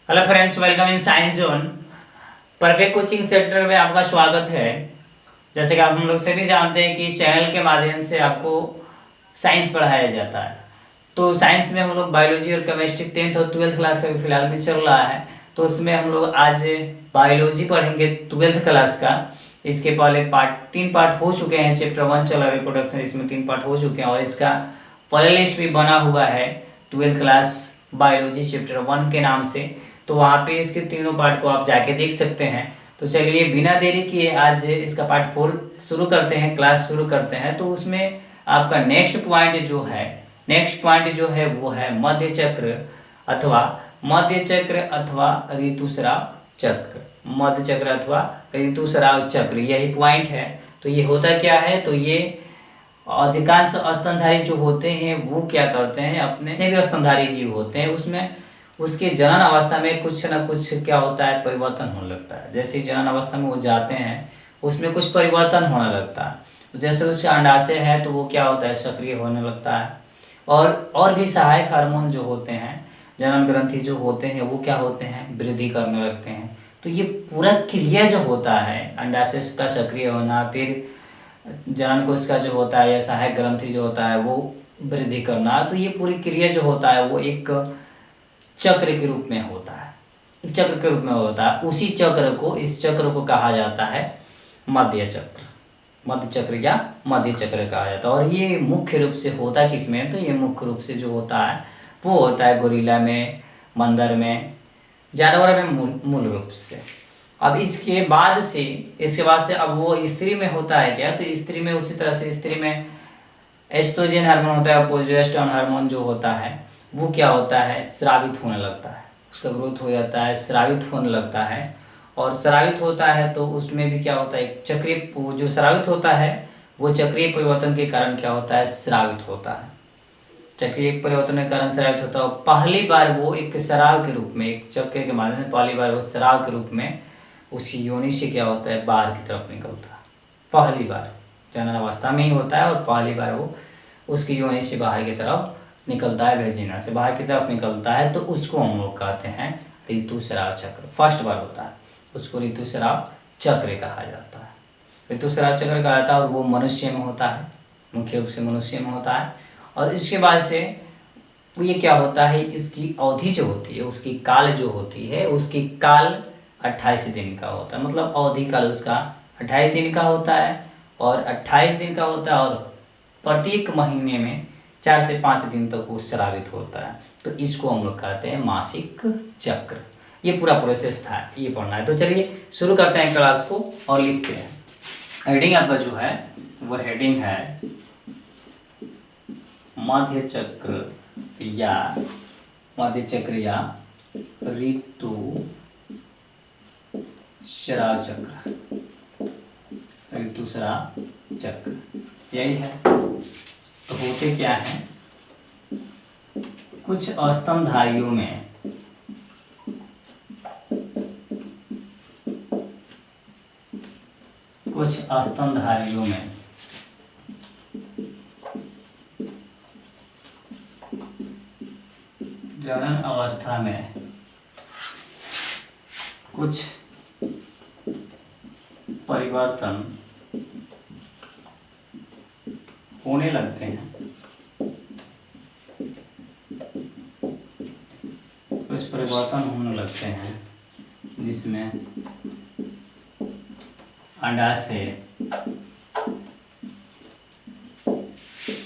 Hello friends, welcome in science zone. Perfect coaching centre में आपका स्वागत है। जैसे कि आप हम लोग सभी जानते हैं कि इस चैनल के माध्यम से आपको साइंस पढ़ाया जाता है। तो साइंस में हम लोग बायोलॉजी और केमिस्ट्री 10th और 12th क्लास का फिलहाल भी चल रहा है। तो उसमें हम लोग आज बायोलॉजी पढ़ेंगे 12th क्लास का। इसके पहले तीन पार्ट हो चुके हैं। चैप्टर 1 चला रिप्रोडक्शन, इसमें 3 पार्ट हो चुके हैं और इसका प्ले लिस्ट भी बना हुआ है 12th क्लास बायोलॉजी चैप्टर 1 के नाम से। तो वहाँ पे इसके तीनों पार्ट को आप जाके देख सकते हैं। तो चलिए बिना देरी किए आज इसका पार्ट 4 शुरू करते हैं, क्लास शुरू करते हैं। तो उसमें आपका नेक्स्ट पॉइंट जो है वो है मध्य चक्र अथवा ऋतुस्राव चक्र। मध्य चक्र अथवा ऋतुस्राव चक्र यही पॉइंट है। तो ये होता क्या है, तो ये अधिकांश स्तनधारी जो होते हैं वो क्या करते हैं, अपने भी स्तनधारी जीव होते हैं उसमें उसके जनन अवस्था में कुछ ना कुछ क्या होता है, परिवर्तन होने लगता है। जैसे जनन अवस्था में वो जाते हैं उसमें कुछ परिवर्तन होने लगता है। जैसे उसका अंडाशय है तो वो क्या होता है, सक्रिय होने लगता है। और भी सहायक हार्मोन जो होते हैं, जनन ग्रंथि जो होते हैं वो क्या होते हैं, वृद्धि करने लगते हैं। तो ये पूरा क्रिया जो होता है, अंडाशय का सक्रिय होना, फिर जनन कोश का जो होता है या सहायक ग्रंथि जो होता है वो वृद्धि करना, तो ये पूरी क्रिया जो होता है वो एक चक्र के रूप में होता है। चक्र के रूप में होता है। इस चक्र को कहा जाता है मध्य चक्र या मध्य चक्र कहा जाता है। और ये मुख्य रूप से होता किसमें, तो ये मुख्य रूप से जो होता है वो होता है गोरिल्ला में, बंदर में, जानवर में मूल रूप से। अब इसके बाद से अब वो स्त्री में होता है क्या, तो स्त्री में उसी तरह से स्त्री में एस्ट्रोजन हार्मोन होता है, प्रोजेस्टेरोन हार्मोन जो होता है वो क्या होता है, स्रावित होने लगता है। उसका ग्रोथ हो जाता है, स्रावित होने लगता है। और स्रावित होता है तो उसमें भी क्या होता है, चक्रीय जो स्रावित होता है वो चक्रीय परिवर्तन के कारण क्या होता है, स्रावित होता है। चक्रीय परिवर्तन के कारण स्रावित होता है। पहली बार वो एक स्राव के रूप में, एक चक्र के माध्यम से पहली बार वो स्राव के रूप में उसकी योनि से क्या होता है, बाहर की तरफ निकलता है। पहली बार जनन अवस्था में ही होता है और पहली बार वो उसकी योनि से बाहर की तरफ निकलता है, वेजिना से बाहर की तरफ निकलता है। तो उसको हम लोग कहते हैं ऋतुस्राव चक्र। फर्स्ट बार होता है उसको ऋतुस्राव चक्र कहा जाता है। ऋतुस्राव चक्र कहा जाता है और वो मनुष्य में होता है, मुख्य रूप से मनुष्य में होता है। और इसके बाद से ये क्या होता है, इसकी अवधि जो होती है, उसकी काल जो होती है, उसकी काल 28 दिन का होता है। मतलब अवधि काल उसका 28 दिन का होता है और 28 दिन का होता है। और प्रत्येक महीने में 4 से 5 दिन तक वो स्रावित होता है। तो इसको हम लोग कहते हैं मासिक चक्र। ये पूरा प्रोसेस था, ये पढ़ना है। तो चलिए शुरू करते हैं क्लास को और लिखते हैं। हेडिंग आपका जो है वो हेडिंग है मध्य चक्र या ऋतुस्राव चक्र यही है। तो होते क्या है, कुछ स्तनधारियों में जनन अवस्था में कुछ परिवर्तन होने लगते हैं। जिसमें अंडाशय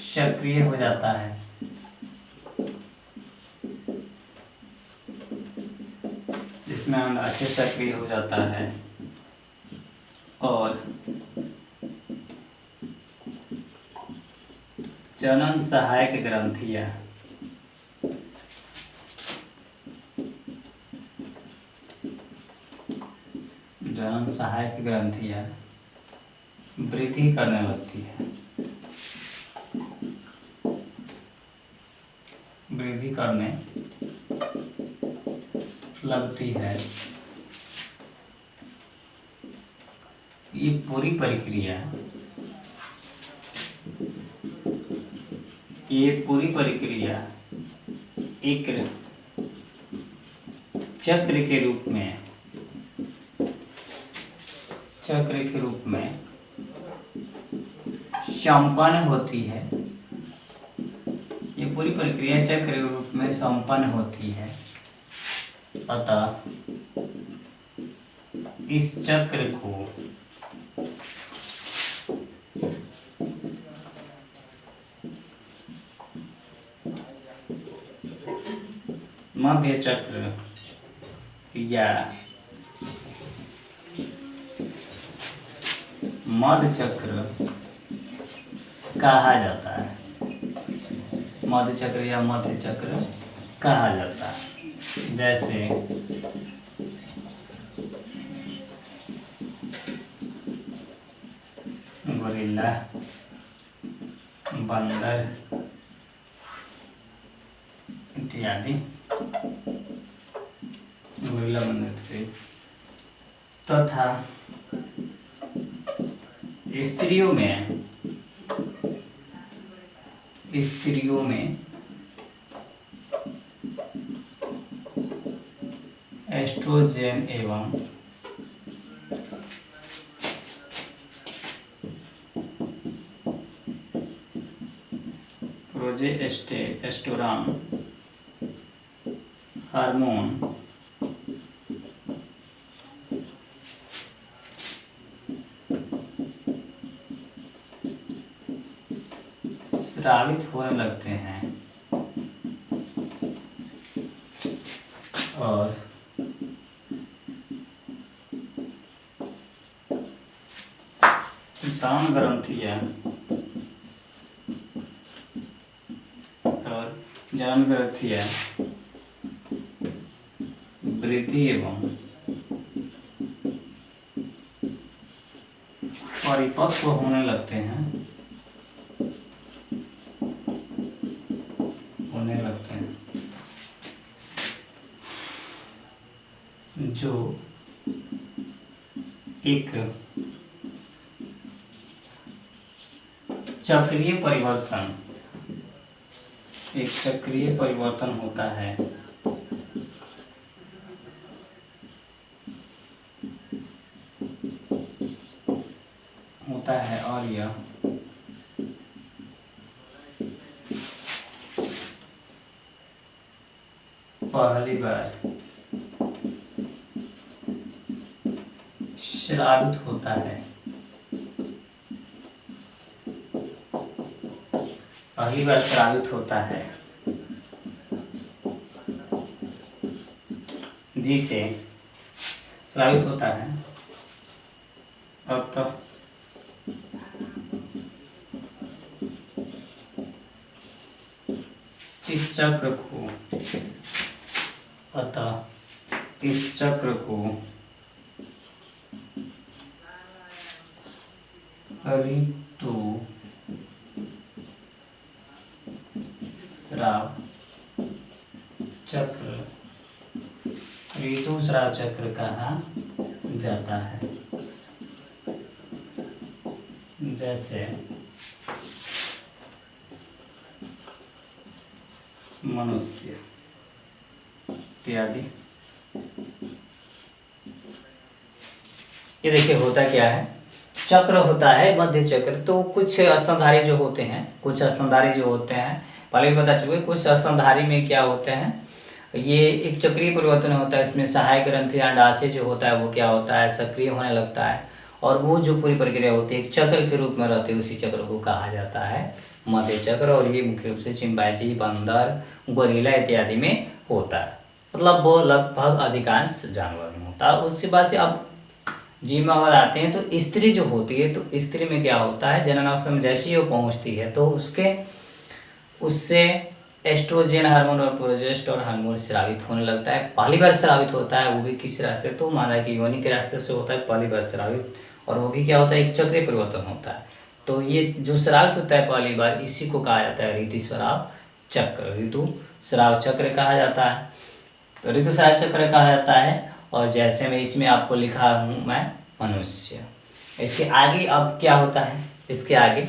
सक्रिय हो जाता है, और जनन सहायक ग्रंथियां वृद्धि करने लगती है। ये पूरी प्रक्रिया एक चक्र के रूप में संपन्न होती है। ये पूरी प्रक्रिया चक्र के रूप में संपन्न होती है। अतः इस चक्र को मध्य चक्र या मध्य चक्र कहा जाता है। मध्य चक्र या मध्य चक्र कहा जाता है। जैसे गोरिल्ला, बंदर इत्यादि। गोरिल्ला, बंदर तथा स्त्रियों में एस्ट्रोजन एवं प्रोजेस्टेरोन हार्मोन स्रावित होने लगते हैं और जान ग्रंथियां वृद्धि एवं परिपक्व होने लगते हैं जो एक चक्रीय परिवर्तन होता है। और यह पहली बार स्रावित होता है। जिसे स्रावित होता है अब तो इस चक्र को ऋतुस्राव चक्र कहा जाता है। जैसे मनुष्य इत्यादि। ये देखिए होता क्या है, चक्र होता है मध्य चक्र। तो कुछ स्तनधारी जो होते हैं पहले भी बता चुके, कुछ स्तनधारी में क्या होते हैं, ये एक चक्रीय परिवर्तन होता है। इसमें सहायक ग्रंथि अंडाशय जो होता है वो क्या होता है, सक्रिय होने लगता है और वो जो पूरी प्रक्रिया होती है एक चक्र के रूप में रहती है, उसी चक्र को कहा जाता है मध्य चक्र। और ये मुख्य रूप से चिंपैंजी, बंदर, गोरिल्ला इत्यादि में होता है। मतलब वो लगभग अधिकांश जानवर में होता है। उसके बाद से अब जीव में आते हैं तो स्त्री जो होती है, तो स्त्री में क्या होता है, जननावस्था में जैसे ही वो पहुँचती है तो उससे एस्ट्रोजन हार्मोन और प्रोजेस्टेरोन हार्मोन स्रावित होने लगता है। पहली बार स्रावित होता है, वो भी किस रास्ते, तो मादा की योनि के रास्ते से होता है पहली बार स्रावित। और वो भी क्या होता है, एक चक्रीय परिवर्तन होता है। तो ये जो स्रावित होता है पहली बार, इसी को कहा जाता है ऋतुस्राव चक्र कहा जाता है। तो ऋतुस्राव चक्र कहा जाता है। और जैसे मैं इसमें आपको लिखा हूँ मैं मनुष्य, इसके आगे अब क्या होता है, इसके आगे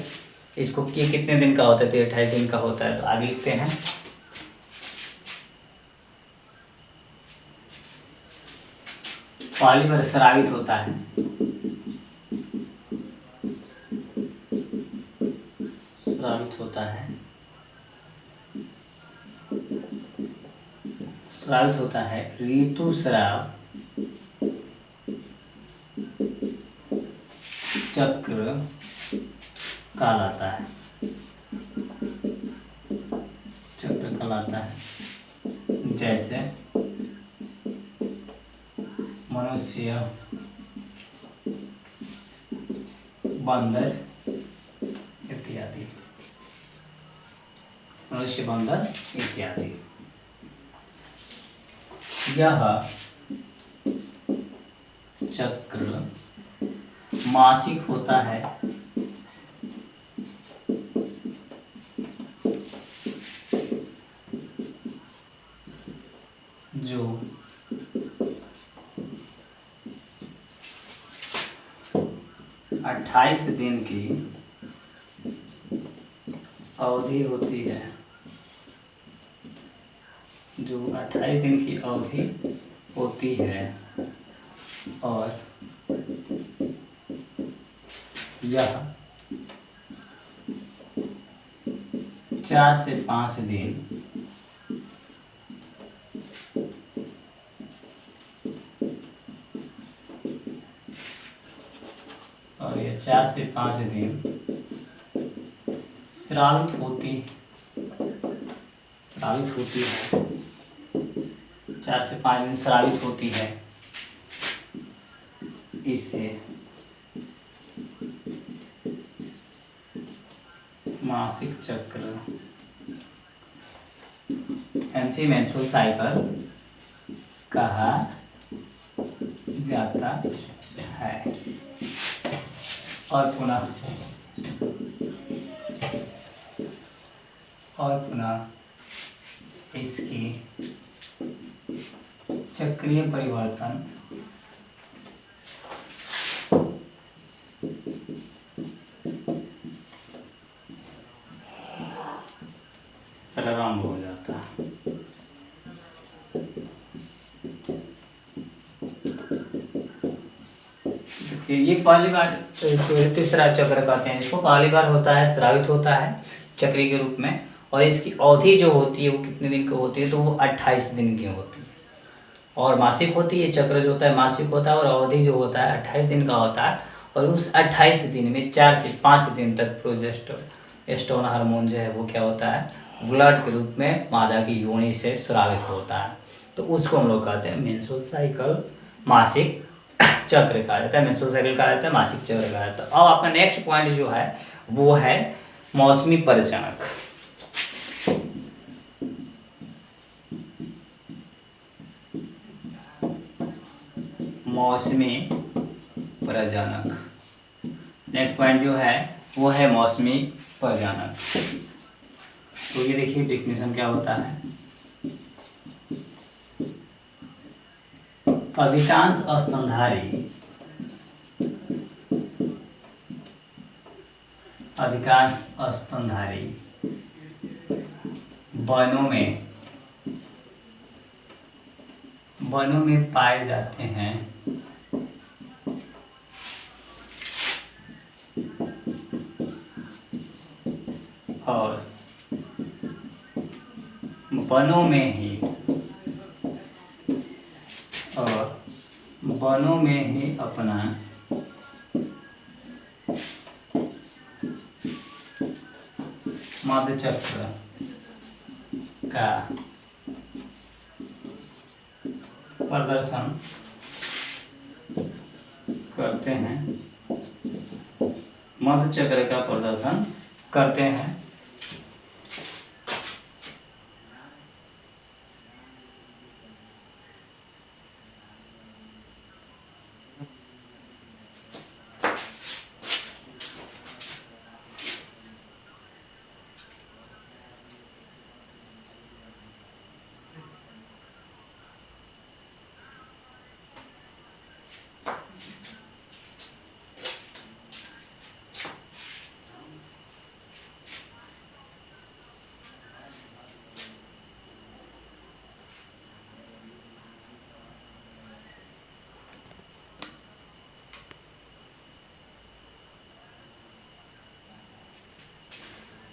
इसको कितने दिन का होता है, तो 28 दिन का होता है। तो आगे लिखते हैं पॉलीमर स्रावित होता है, स्रावित होता है, स्रावित होता है, ऋतुस्राव चक्र कहलाता है, चक्र कहलाता है। जैसे मनुष्य, बंदर इत्यादि, मनुष्य, बंदर इत्यादि। यह चक्र मासिक होता है, जो 28 दिन की अवधि होती है, जो 28 दिन की अवधि होती है, और यह 4 से 5 दिन और यह 4 से 5 दिन स्रावित होती है, 4 से 5 दिन स्रावित होती है। इससे मासिक चक्र मेंस्ट्रुअल साइकिल कहा जाता है। और पुनः इसकी चक्रीय परिवर्तन प्रारंभ हो जाता है। ये पहली बार ऋतुस्राव चक्र कहते हैं इसको, पहली बार होता है, स्रावित होता है चक्री के रूप में, और इसकी अवधि जो होती है वो कितने दिन की होती है, तो वो 28 दिन की होती है, और मासिक होती है। चक्र जो होता है मासिक होता है, और अवधि जो होता है 28 दिन का होता है, और उस 28 दिन में 4 से 5 दिन तक प्रोजेस्टेरोन हार्मोन जो है वो क्या होता है, ब्लड के रूप में मादा की योनि से स्रावित होता है। तो उसको हम लोग कहते हैं मेंस्ट्रुअल साइकिल, मासिक चक्र कहा जाता है, मेंस्ट्रुअल साइकिल कहा जाता है, मासिक चक्र कहा जाता है। अब आपका नेक्स्ट पॉइंट जो है वो है मौसमी परिचालक। मौसमी प्रजनक, नेक्स्ट पॉइंट जो है वो है मौसमी प्रजनक। तो ये देखिए डेफिनेशन क्या होता है। अधिकांश स्तनधारी वनों में पाए जाते हैं, और वनों में ही अपना मध्यचक्र का प्रदर्शन करते हैं, मध्यचक्र का प्रदर्शन करते हैं।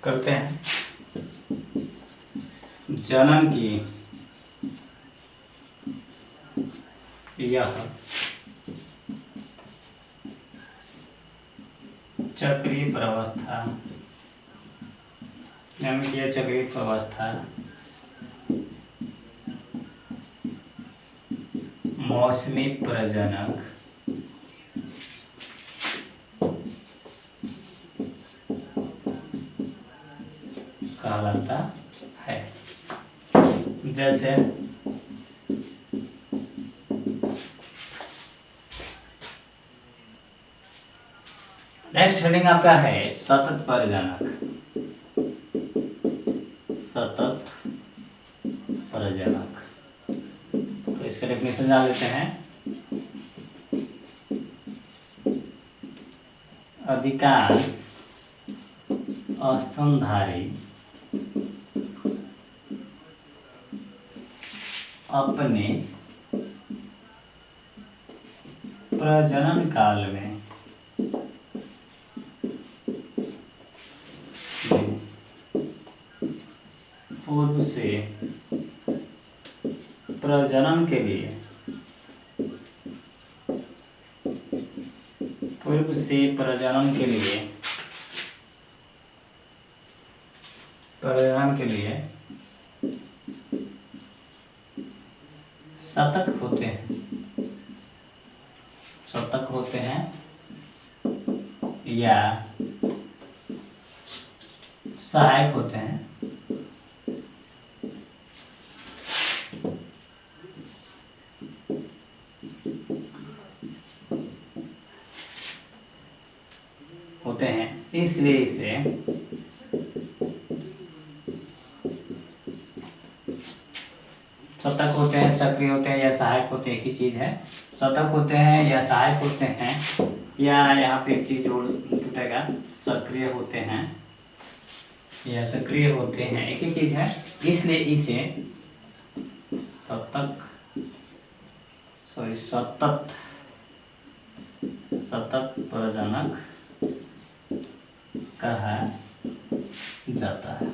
करते हैं। जनन की यह चक्रीय प्रवस्था, जनन की यह चक्रीय प्रवस्था मौसमी प्रजनक कहलाता है। जैसे नेक्स्ट हेडिंग आपका है सतत प्रजनक। सतत प्रजनक, तो इसका डेफिनेशन जान लेते हैं। अधिकांश स्तनधारी अपने प्रजनन काल में पूर्व से प्रजनन के लिए सतर्क होते हैं या सहायक होते हैं। इसलिए इसे सतर्क होते हैं, सक्रिय होते हैं या सहायक होते हैं, एक ही चीज है। सतर्क होते हैं या सहायक होते हैं, या यहाँ पे एक चीज जोड़ टूटेगा, सक्रिय होते हैं या सक्रिय होते हैं, एक ही चीज है। इसलिए इसे सतत प्रजनक कहा जाता है।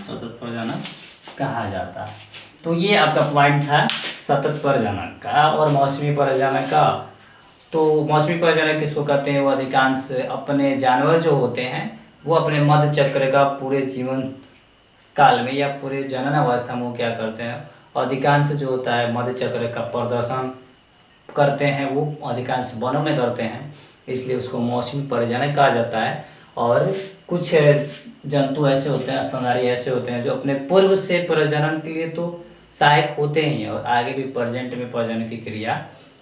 सतत प्रजनक कहा जाता है। तो ये आपका पॉइंट था सतत प्रजनक का और मौसमी प्रजनक का। तो मौसमी प्रजनक किसको कहते हैं? वो अधिकांश अपने जानवर जो होते हैं वो अपने मध्य चक्र का पूरे जीवन काल में या पूरे जनन अवस्था में वो क्या करते हैं, अधिकांश जो होता है मध्य चक्र का प्रदर्शन करते हैं, वो अधिकांश वनों में करते हैं, इसलिए उसको मौसमी प्रजनक कहा जाता है। और कुछ जंतु ऐसे होते हैं, स्तनधारी ऐसे होते हैं जो अपने पूर्व से प्रजनन के लिए तो सहायक होते ही हैं और आगे भी प्रेजेंट में प्रजनन की क्रिया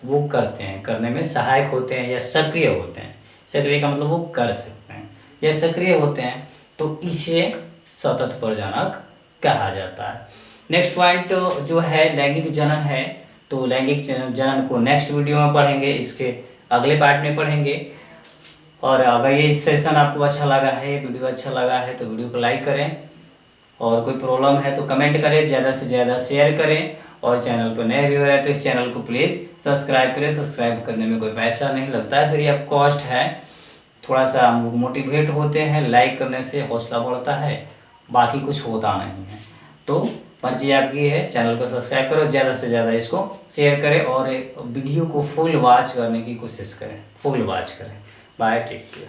वो करते हैं, करने में सहायक होते हैं या सक्रिय होते हैं। सक्रिय का मतलब वो कर सकते हैं या सक्रिय होते हैं, तो इसे सतत प्रजनक कहा जाता है। नेक्स्ट पॉइंट जो है लैंगिक जनन है। तो लैंगिक जनन को नेक्स्ट वीडियो में पढ़ेंगे, इसके अगले पार्ट में पढ़ेंगे। और अगर ये सेशन आपको अच्छा लगा है, वीडियो अच्छा लगा है, तो वीडियो को लाइक करें, और कोई प्रॉब्लम है तो कमेंट करें, ज़्यादा से ज़्यादा शेयर करें, और चैनल पर नए व्यूअर है तो इस चैनल को प्लीज़ सब्सक्राइब करें। सब्सक्राइब करने में कोई पैसा नहीं लगता है, फ्री ऑफ कॉस्ट है। थोड़ा सा मोटिवेट होते हैं, लाइक करने से हौसला बढ़ता है, बाकी कुछ होता नहीं है। तो मर्जी आपकी है, चैनल को सब्सक्राइब करो, ज़्यादा से ज़्यादा इसको शेयर करें और वीडियो को फुल वॉच करने की कोशिश करें, फुल वॉच करें। Bye, take care.